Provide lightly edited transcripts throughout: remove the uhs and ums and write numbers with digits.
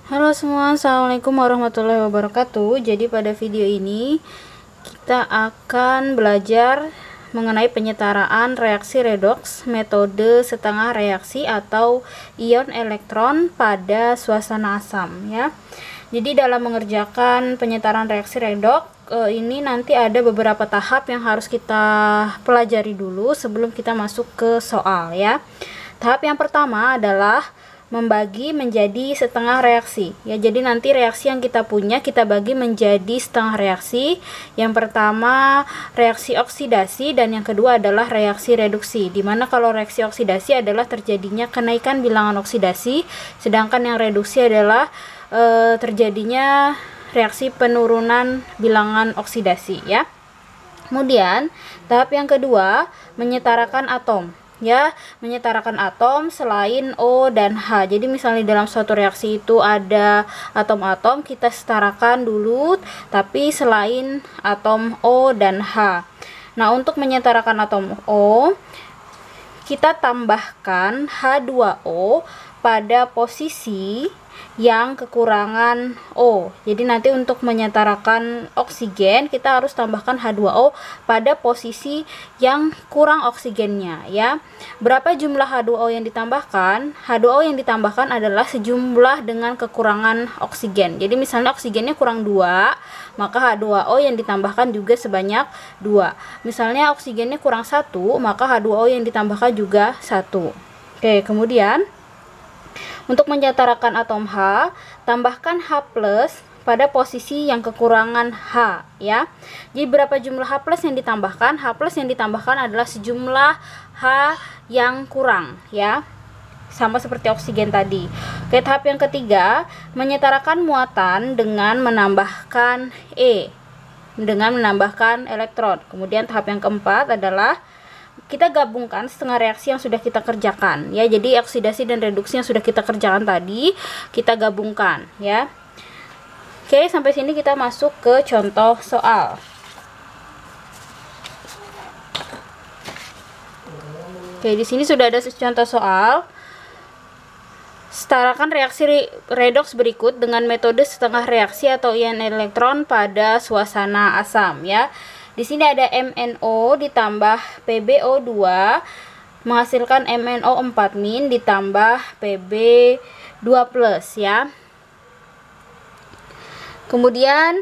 Halo semua, assalamualaikum warahmatullahi wabarakatuh. Jadi pada video ini kita akan belajar mengenai penyetaraan reaksi redoks metode setengah reaksi atau ion elektron pada suasana asam ya. Jadi dalam mengerjakan penyetaraan reaksi redoks ini nanti ada beberapa tahap yang harus kita pelajari dulu sebelum kita masuk ke soal ya. Tahap yang pertama adalah membagi menjadi setengah reaksi ya. Jadi nanti reaksi yang kita punya kita bagi menjadi setengah reaksi. Yang pertama reaksi oksidasi dan yang kedua adalah reaksi reduksi, dimana kalau reaksi oksidasi adalah terjadinya kenaikan bilangan oksidasi, sedangkan yang reduksi adalah terjadinya reaksi penurunan bilangan oksidasi ya. Kemudian tahap yang kedua menyetarakan atom ya, menyetarakan atom selain O dan H. Jadi misalnya dalam suatu reaksi itu ada atom-atom, kita setarakan dulu tapi selain atom O dan H. Nah, untuk menyetarakan atom O, kita tambahkan H2O pada posisi yang kekurangan O. Jadi nanti untuk menyetarakan oksigen kita harus tambahkan H2O pada posisi yang kurang oksigennya ya. Berapa jumlah H2O yang ditambahkan? H2O yang ditambahkan adalah sejumlah dengan kekurangan oksigen. Jadi misalnya oksigennya kurang 2, maka H2O yang ditambahkan juga sebanyak 2. Misalnya oksigennya kurang 1, maka H2O yang ditambahkan juga 1. Oke, kemudian untuk menyetarakan atom H, tambahkan H+ pada posisi yang kekurangan H ya. Jadi berapa jumlah H+ yang ditambahkan? H+ yang ditambahkan adalah sejumlah H yang kurang ya. Sama seperti oksigen tadi. Oke, tahap yang ketiga, menyetarakan muatan dengan menambahkan E, dengan menambahkan elektron. Kemudian tahap yang keempat adalah kita gabungkan setengah reaksi yang sudah kita kerjakan ya. Jadi oksidasi dan reduksi yang sudah kita kerjakan tadi kita gabungkan ya. Oke, sampai sini kita masuk ke contoh soal. Oke, di sini sudah ada contoh soal. Setarakan reaksi redoks berikut dengan metode setengah reaksi atau ion elektron pada suasana asam ya. Di sini ada MnO ditambah PbO2 menghasilkan MnO4- ditambah Pb2+ ya. Kemudian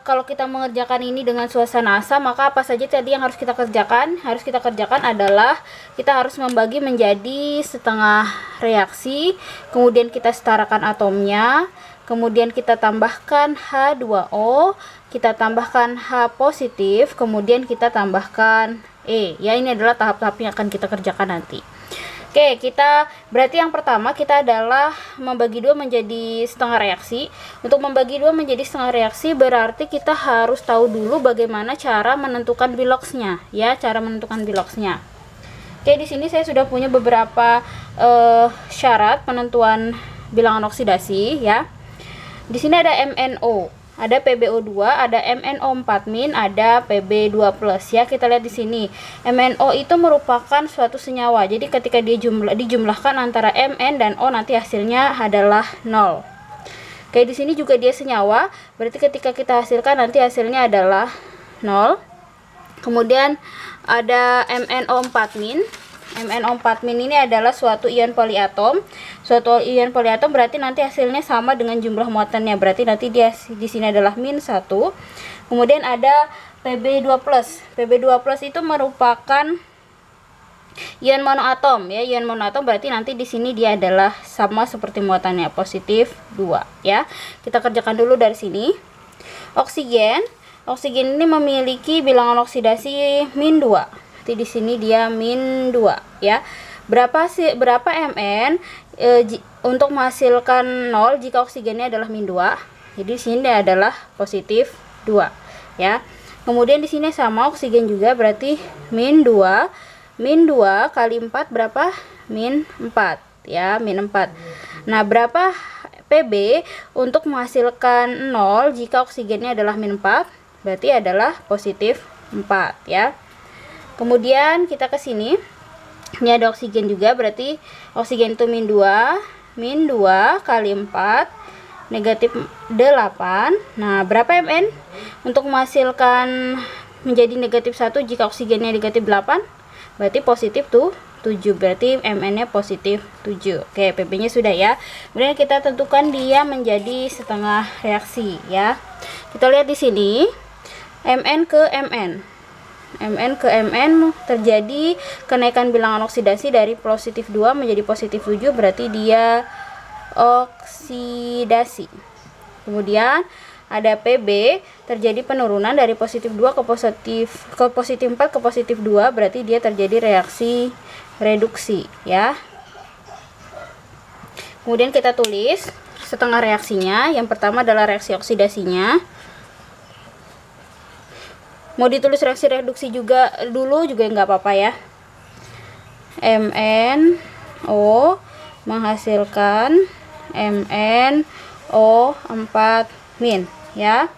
kalau kita mengerjakan ini dengan suasana asam, maka apa saja tadi yang harus kita kerjakan? Harus kita kerjakan adalah kita harus membagi menjadi setengah reaksi, kemudian kita setarakan atomnya, kemudian kita tambahkan H2O, kita tambahkan H+, kemudian kita tambahkan E ya. Ini adalah tahap-tahap yang akan kita kerjakan nanti. Oke, kita berarti yang pertama kita adalah membagi dua menjadi setengah reaksi. Untuk membagi dua menjadi setengah reaksi berarti kita harus tahu dulu bagaimana cara menentukan biloxnya ya, cara menentukan biloxnya. Oke, di sini saya sudah punya beberapa syarat penentuan bilangan oksidasi ya. Di sini ada MnO, ada PbO2, ada MnO4-, ada Pb2+ ya. Kita lihat di sini. MnO itu merupakan suatu senyawa. Jadi ketika dia dijumlahkan antara Mn dan O nanti hasilnya adalah 0. Oke, di sini juga dia senyawa. Berarti ketika kita hasilkan nanti hasilnya adalah 0. Kemudian ada MnO4-. MnO4- ini adalah suatu ion poliatom. Suatu ion poliatom berarti nanti hasilnya sama dengan jumlah muatannya. Berarti nanti dia di sini adalah -1. Kemudian ada Pb2+. Pb2+ itu merupakan ion monoatom ya. Ion monoatom berarti nanti di sini dia adalah sama seperti muatannya, +2 ya. Kita kerjakan dulu dari sini. Oksigen. Oksigen ini memiliki bilangan oksidasi -2. Di sini dia -2 ya. Berapa Mn untuk menghasilkan 0 jika oksigennya adalah -2. Jadi di sini adalah +2 ya. Kemudian di sini sama oksigen juga berarti -2. -2 kali 4 berapa? -4 ya, -4. Nah, berapa Pb untuk menghasilkan 0 jika oksigennya adalah -4? Berarti adalah +4 ya. Kemudian kita ke sini. Ini ada oksigen juga, berarti oksigen itu -2 kali 4 negatif 8. Nah, berapa Mn untuk menghasilkan menjadi negatif 1 jika oksigennya negatif 8? Berarti positif tuh 7, berarti Mn-nya positif 7. Oke, Pp-nya sudah ya. Kemudian kita tentukan dia menjadi setengah reaksi ya. Kita lihat di sini Mn ke Mn. Mn ke Mn terjadi kenaikan bilangan oksidasi dari positif 2 menjadi positif 7, berarti dia oksidasi. Kemudian ada Pb, terjadi penurunan dari positif 2 ke positif 4 ke positif 2, berarti dia terjadi reaksi reduksi ya. Kemudian kita tulis setengah reaksinya. Yang pertama adalah reaksi oksidasinya. Mau ditulis reaksi reduksi juga dulu juga nggak apa-apa ya. MnO menghasilkan MnO4- ya.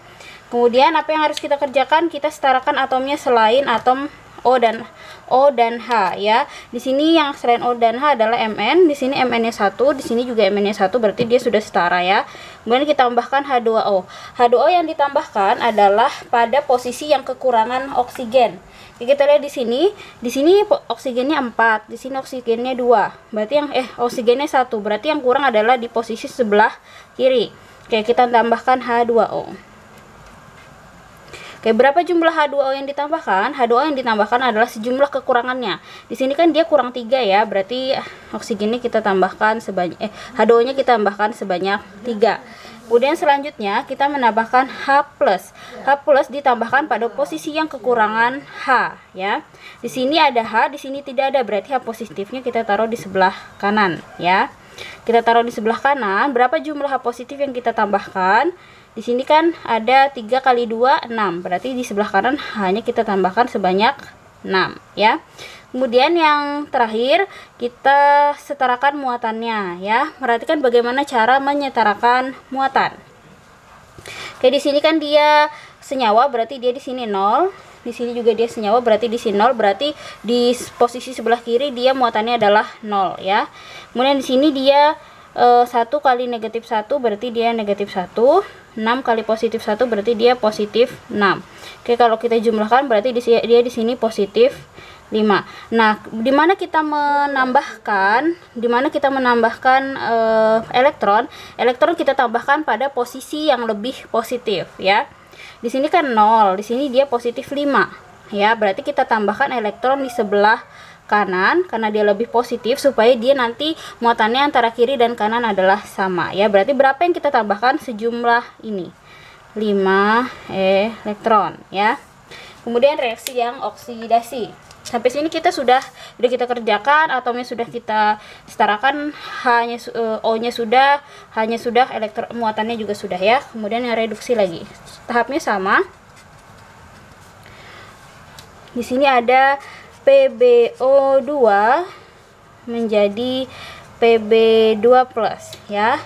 Kemudian apa yang harus kita kerjakan? Kita setarakan atomnya selain atom O dan H ya. Di sini yang selain O dan H adalah Mn, di sini Mn-nya 1, di sini juga Mn-nya 1, berarti dia sudah setara ya. Kemudian kita tambahkan H2O. H2O yang ditambahkan adalah pada posisi yang kekurangan oksigen. Kita lihat di sini oksigennya 4, di sini oksigennya 2. Berarti yang oksigennya 1, berarti yang kurang adalah di posisi sebelah kiri. Oke, kita tambahkan H2O. Oke, berapa jumlah H2O yang ditambahkan? H2O yang ditambahkan adalah sejumlah kekurangannya. Di sini kan dia kurang 3 ya, berarti oksigennya kita tambahkan sebanyak H2O-nya kita tambahkan sebanyak 3. Kemudian selanjutnya kita menambahkan H+. H+ ditambahkan pada posisi yang kekurangan H ya. Di sini ada H, di sini tidak ada, berarti H positifnya kita taruh di sebelah kanan ya. Kita taruh di sebelah kanan. Berapa jumlah H positif yang kita tambahkan? Di sini kan ada 3 kali 2 6, berarti di sebelah kanan hanya kita tambahkan sebanyak 6 ya. Kemudian yang terakhir kita setarakan muatannya ya. Perhatikan bagaimana cara menyetarakan muatan. Oke, di sini kan dia senyawa, berarti dia di sini 0. Di sini juga dia senyawa, berarti di sini 0, berarti di posisi sebelah kiri dia muatannya adalah 0 ya. Kemudian di sini dia 1 kali negatif 1, berarti dia negatif 1. 6 kali positif 1, berarti dia positif 6. Oke, kalau kita jumlahkan berarti dia di sini positif 5. Nah, dimana kita menambahkan elektron kita tambahkan pada posisi yang lebih positif ya. Di sini kan 0, di sini dia positif 5 ya, berarti kita tambahkan elektron di sebelah kanan karena dia lebih positif supaya dia nanti muatannya antara kiri dan kanan adalah sama ya. Berarti berapa yang kita tambahkan? Sejumlah ini 5 elektron ya. Kemudian reaksi yang oksidasi. Sampai sini kita sudah kita kerjakan, atomnya sudah kita setarakan, O-nya sudah, H-nya sudah, muatannya juga sudah ya. Kemudian yang reduksi lagi. Tahapnya sama. Di sini ada PbO2 menjadi Pb2+ ya.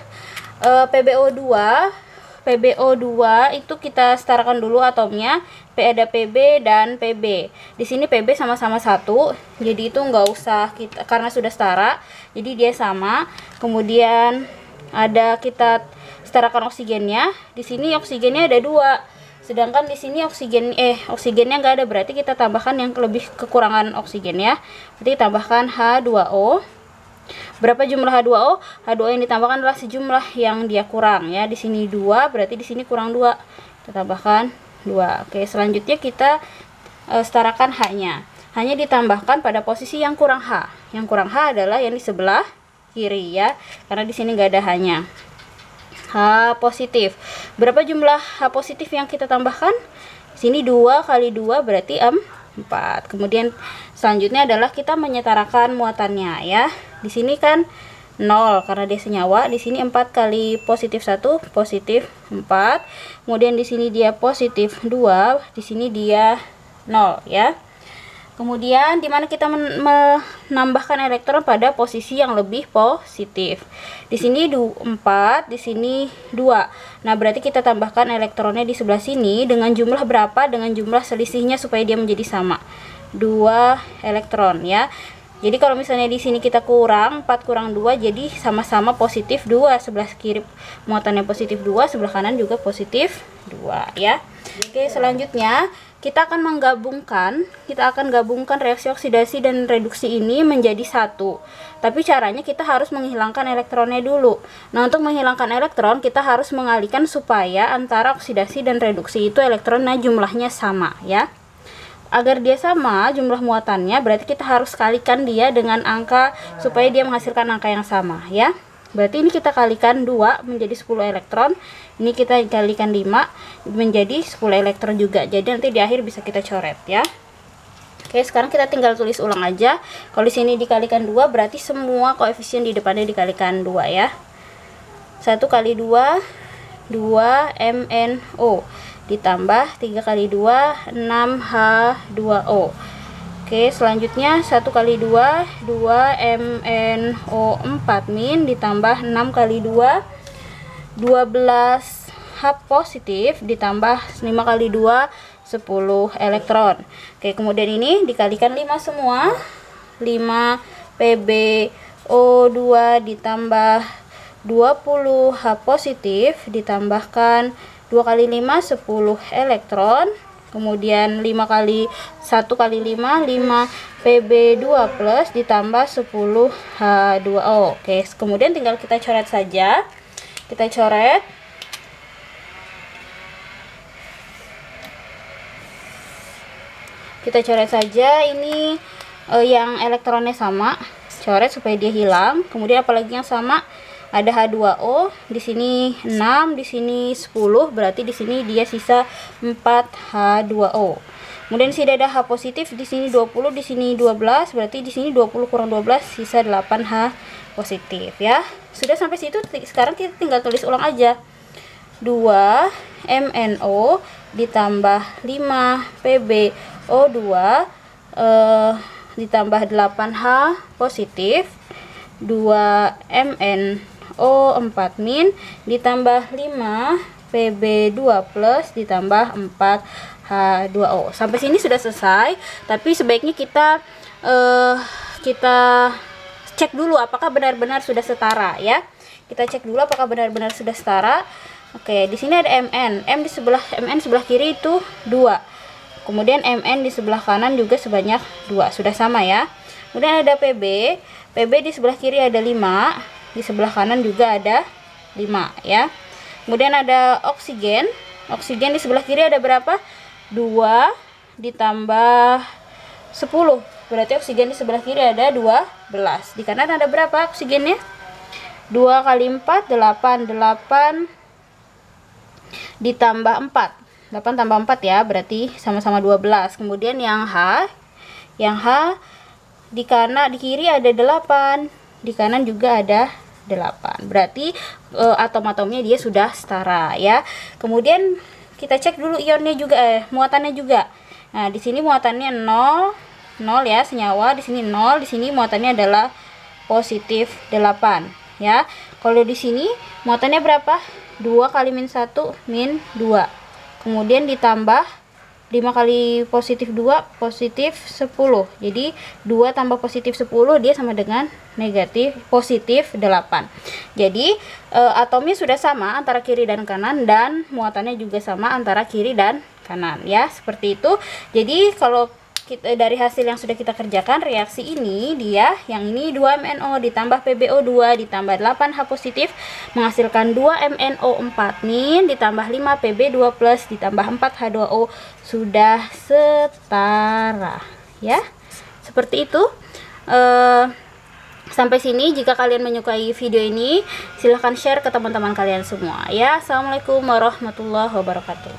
PbO2 itu kita setarakan dulu atomnya. Ada Pb dan Pb. Di sini Pb sama-sama 1, jadi itu nggak usah kita karena sudah setara, jadi dia sama. Kemudian ada kita setarakan oksigennya. Di sini oksigennya ada 2. Sedangkan di sini oksigennya nggak ada, berarti kita tambahkan yang lebih kekurangan oksigen ya. Berarti tambahkan H2O. Berapa jumlah H2O? H2O yang ditambahkan adalah sejumlah yang dia kurang ya. Di sini 2, berarti di sini kurang 2. Kita tambahkan 2. Oke, selanjutnya kita setarakan H-nya. Hanya ditambahkan pada posisi yang kurang H. Yang kurang H adalah yang di sebelah kiri ya. Karena di sini nggak ada H-nya. H positif. Berapa jumlah H positif yang kita tambahkan? Di sini 2 kali 2 berarti 4. Kemudian selanjutnya adalah kita menyetarakan muatannya ya. Di sini kan 0 karena dia senyawa. Di sini 4 kali positif 1 positif 4. Kemudian di sini dia positif 2, di sini dia 0 ya. Kemudian dimana kita menambahkan elektron pada posisi yang lebih positif. Di sini 4, di sini 2. Nah, berarti kita tambahkan elektronnya di sebelah sini dengan jumlah berapa? Dengan jumlah selisihnya supaya dia menjadi sama. 2 elektron ya. Jadi kalau misalnya di sini kita kurang 4 kurang 2, jadi sama-sama positif 2. Sebelah kiri muatannya positif 2, sebelah kanan juga positif 2 ya. Oke, selanjutnya kita akan gabungkan reaksi oksidasi dan reduksi ini menjadi satu. Tapi caranya kita harus menghilangkan elektronnya dulu. Nah, untuk menghilangkan elektron kita harus mengalihkan supaya antara oksidasi dan reduksi itu elektronnya jumlahnya sama ya. Agar dia sama jumlah muatannya, berarti kita harus kalikan dia dengan angka supaya dia menghasilkan angka yang sama ya. Berarti ini kita kalikan 2 menjadi 10 elektron. Ini kita kalikan 5 menjadi 10 elektron juga. Jadi nanti di akhir bisa kita coret ya. Oke, sekarang kita tinggal tulis ulang aja. Kalau di sini dikalikan 2 berarti semua koefisien di depannya dikalikan 2 ya. 1 kali 2 2MnO ditambah 3 kali 2 6H2O. Oke, selanjutnya 1 kali 2 2MnO4 min ditambah 6 kali 2 12H positif ditambah 5 kali 2 10 elektron. Oke, kemudian ini dikalikan 5 semua. 5 PbO2 ditambah 20H positif ditambahkan 2 kali 5 10 elektron. Kemudian 5 kali 1 kali 5 Pb2 plus ditambah 10 H2O. Oke, kemudian tinggal kita coret saja. Kita coret. Kita coret saja ini yang elektronnya sama. Coret supaya dia hilang. Kemudian apalagi yang sama? Ada H2O, di sini 6, di sini 10, berarti di sini dia sisa 4H2O. Kemudian di sini ada H positif, di sini 20, di sini 12, berarti di sini 20 kurang 12 sisa 8H positif ya. Sudah sampai situ, sekarang kita tinggal tulis ulang aja. 2 MnO ditambah 5 PbO2 ditambah 8H positif, 2 MnO4 min ditambah 5 Pb2 plus ditambah 4H2O. Sampai sini sudah selesai, tapi sebaiknya kita cek dulu apakah benar-benar sudah setara ya. Kita cek dulu apakah benar-benar sudah setara. Oke, di sini ada Mn sebelah kiri itu 2. Kemudian Mn di sebelah kanan juga sebanyak 2. Sudah sama ya. Kemudian ada Pb di sebelah kiri ada 5, di sebelah kanan juga ada 5 ya. Kemudian ada oksigen di sebelah kiri ada berapa? 2 ditambah 10, berarti oksigen di sebelah kiri ada 12. Di kanan ada berapa oksigennya? 2 kali 4 8 ditambah 4 tambah 4 ya, berarti sama-sama 12. Kemudian yang H di kiri ada 8, di kanan juga ada 8. Berarti atom-atomnya dia sudah setara ya. Kemudian kita cek dulu ionnya juga, muatannya juga. Nah, di sini muatannya 0 ya, senyawa. Di sini 0, di sini muatannya adalah positif 8 ya. Kalau di sini muatannya berapa? 2 kali min 1 min 2. Kemudian ditambah 5 kali positif 2 positif 10. Jadi 2 tambah positif 10 dia sama dengan positif 8. Jadi atomnya sudah sama antara kiri dan kanan, dan muatannya juga sama antara kiri dan kanan ya, seperti itu. Jadi kalau kita dari hasil yang sudah kita kerjakan, reaksi ini dia yang ini 2MnO ditambah PbO2 ditambah 8H positif menghasilkan 2MnO4 min ditambah 5 Pb2 plus ditambah 4H2O sudah setara ya. Seperti itu. Sampai sini, jika kalian menyukai video ini silahkan share ke teman-teman kalian semua ya. Assalamualaikum warahmatullahi wabarakatuh.